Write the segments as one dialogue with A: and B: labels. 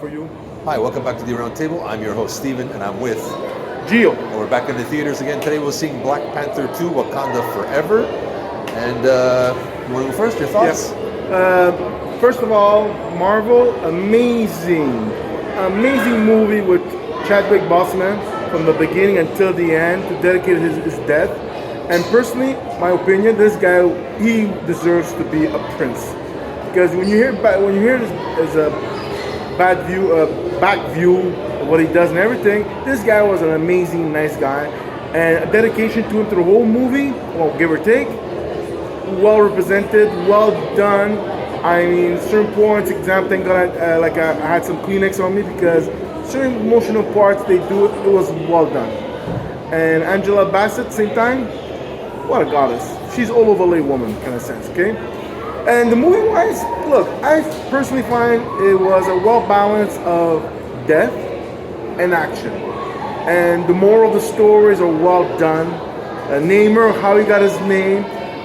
A: for you?
B: Hi, welcome back to the Aroundtable. I'm your host, Steven, and I'm with
A: Gio.
B: And we're back in the theaters again. Today we're seeing Black Panther 2, Wakanda Forever. And you want to go first? Your thoughts?
A: Yes. First of all, Marvel, amazing movie with Chadwick Boseman from the beginning until the end to dedicate his death. And personally, my opinion, this guy, he deserves to be a prince. Because when you hear this as a back view of what he does and everything, this guy was an amazing, nice guy. And a dedication to him through the whole movie, well, give or take, well represented, well done. I mean, certain points, example, thank God I had some Kleenex on me because certain emotional parts they do, it was well done. And Angela Bassett, same time, what a goddess. She's all over lay woman kind of sense, okay? And the movie wise, look, I personally find it was a well balance of death and action. And the moral of the stories are well done. Namor, how he got his name.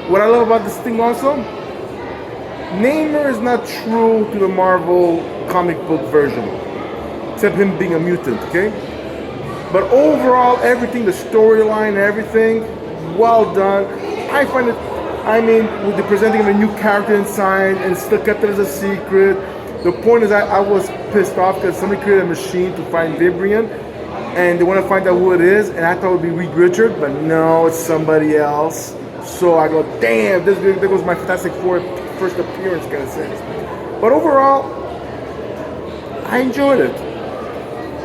A: What I love about this thing also, Namor is not true to the Marvel comic book version, except him being a mutant, okay? But overall, everything, the storyline, everything, well done. I find it, with the presenting of a new character inside and still kept it as a secret. The point is I was pissed off because somebody created a machine to find Vibranium and they want to find out who it is, and I thought it would be Reed Richards, but no, it's somebody else. So I go, damn, there goes my Fantastic Four first appearance kind of sense. But overall, I enjoyed it.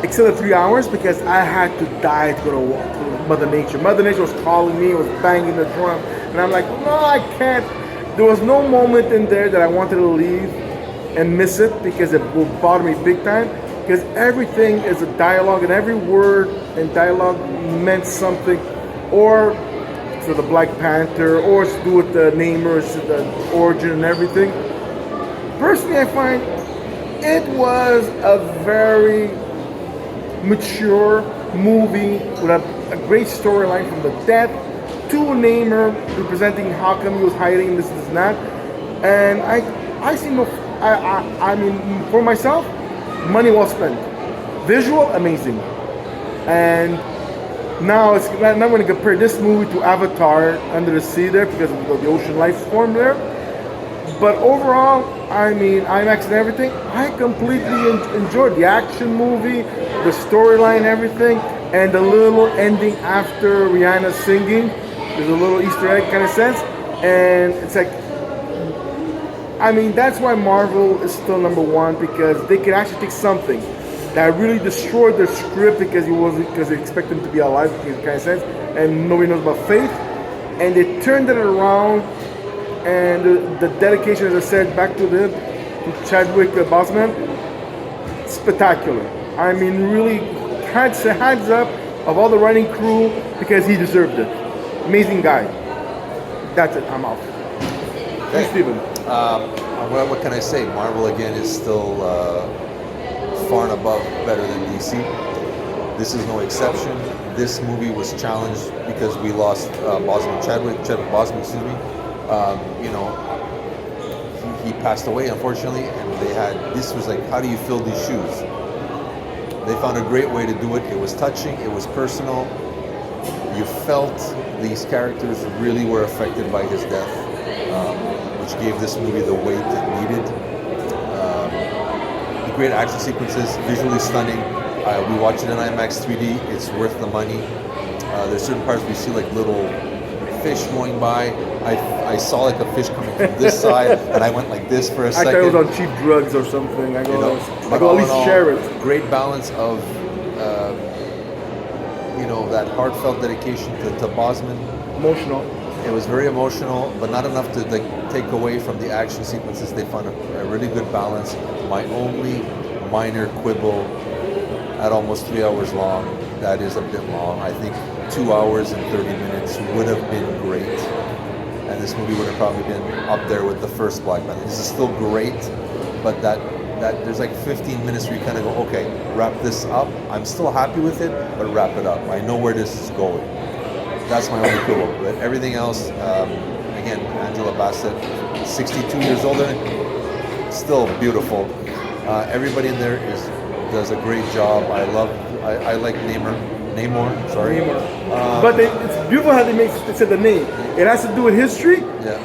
A: Except the 3 hours because I had to die to go to Mother Nature. Mother Nature was calling me, was banging the drum. And I'm like, no, I can't. There was no moment in there that I wanted to leave and miss it because it will bother me big time. Because everything is a dialogue and every word and dialogue meant something. Or to the Black Panther, or to do with the Namor, the origin and everything. Personally, I find it was a very mature movie with a great storyline from the death to Namor representing how come he was hiding this and that. And I see no, I mean, for myself, money well spent. Visual, amazing. And now I'm going to compare this movie to Avatar Under the Sea there because of the ocean life form there. But overall, I mean, IMAX and everything, I completely enjoyed the action movie, the storyline, everything, and the little ending after Rihanna singing. There's a little Easter egg kind of sense. And it's like, I mean, that's why Marvel is still number one because they can actually take something that really destroyed their script because they expect them to be alive, kind of sense, and nobody knows about faith. And they turned it around. And the dedication, as I said, back to Chadwick Boseman, spectacular. I mean, really, hands up of all the writing crew because he deserved it. Amazing guy. That's it. I'm off. Thanks, Steven.
B: What can I say? Marvel again is still far and above better than DC. This is no exception. This movie was challenged because we lost Chadwick Boseman, excuse me. He passed away, unfortunately, and this was like, how do you fill these shoes? They found a great way to do it. It was touching, it was personal. You felt these characters really were affected by his death, which gave this movie the weight it needed. The great action sequences, visually stunning. We watched it in IMAX 3D, it's worth the money. There's certain parts we see like little fish going by. I saw like a fish coming from this side, and I went like this for a second.
A: I thought it was on cheap drugs or something. I go at least share it.
B: Great balance of, that heartfelt dedication to Boseman.
A: Emotional.
B: It was very emotional, but not enough to take away from the action sequences. They found a really good balance. My only minor quibble at almost 3 hours long, that is a bit long. I think 2 hours and 30 minutes would have been great. And this movie would have probably been up there with the first Black Panther. This is still great, but that there's like 15 minutes where you kind of go, okay, wrap this up. I'm still happy with it, but wrap it up. I know where this is going. That's my only quibble. But everything else, again, Angela Bassett, 62 years older, still beautiful. Everybody in there is does a great job. I like Namor. Sorry.
A: But it's beautiful how they said the name. It has to do with history.
B: Yeah.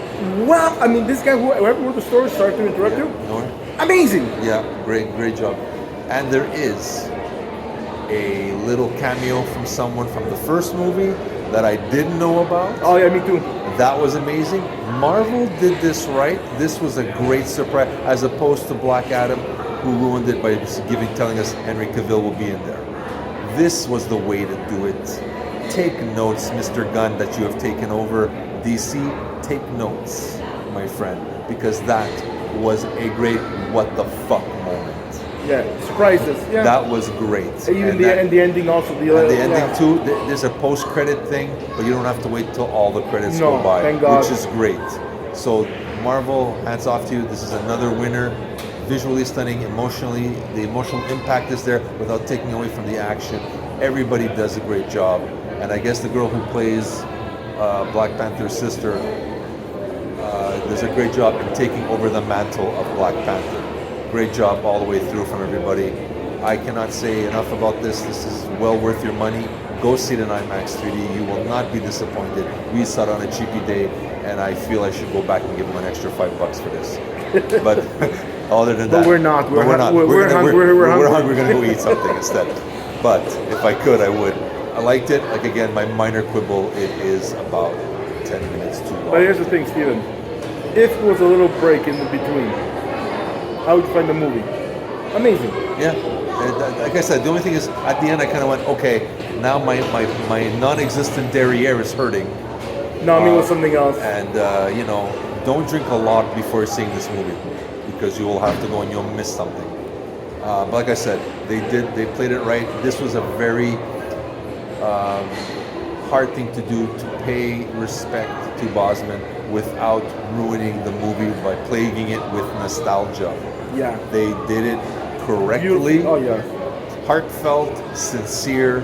A: Well, I mean, this guy, whoever wrote the story, sorry to interrupt you.
B: No.
A: Amazing.
B: Yeah, great job. And there is a little cameo from someone from the first movie that I didn't know about.
A: Oh yeah, me too.
B: That was amazing. Marvel did this right. This was a great surprise, as opposed to Black Adam, who ruined it by telling us Henry Cavill will be in there. This was the way to do it. Take notes, Mr. Gunn, that you have taken over DC. Take notes, my friend, because that was a great what the fuck moment.
A: Yeah, surprised us. Yeah.
B: That was great.
A: Even the ending also.
B: The ending too. There's a post-credit thing, but you don't have to wait till all the credits go by,
A: thank God.
B: which is great. So Marvel, hats off to you. This is another winner. Visually stunning, emotionally, the emotional impact is there without taking away from the action. Everybody does a great job, and I guess the girl who plays Black Panther's sister does a great job in taking over the mantle of Black Panther. Great job all the way through from everybody. I cannot say enough about this. This is well worth your money. Go see it in IMAX 3D. You will not be disappointed. We saw it on a cheapy day, and I feel I should go back and give them an extra $5 for this. But other than that,
A: we're not.
B: We're hungry. We're gonna go eat something instead. But if I could, I would. I liked it. Like again, my minor quibble, it is about 10 minutes too long.
A: But here's the thing, Steven. If it was a little break in between, how would you find the movie? Amazing.
B: Yeah. Like I said, the only thing is, at the end, I kind of went, okay, now my non-existent derriere is hurting.
A: No, I mean with something else.
B: And don't drink a lot before seeing this movie, because you will have to go and you'll miss something. But like I said, they played it right. This was a very hard thing to do, to pay respect to Bosman without ruining the movie by plaguing it with nostalgia.
A: Yeah.
B: They did it correctly.
A: Oh yeah.
B: Heartfelt, sincere,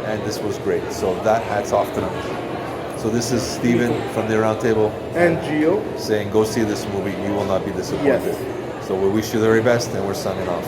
B: and this was great. So that hats off to them. So this is Steven from the Aroundtable.
A: And Gio.
B: Saying, go see this movie. You will not be disappointed.
A: Yes.
B: So we wish you the very best, and we're signing off.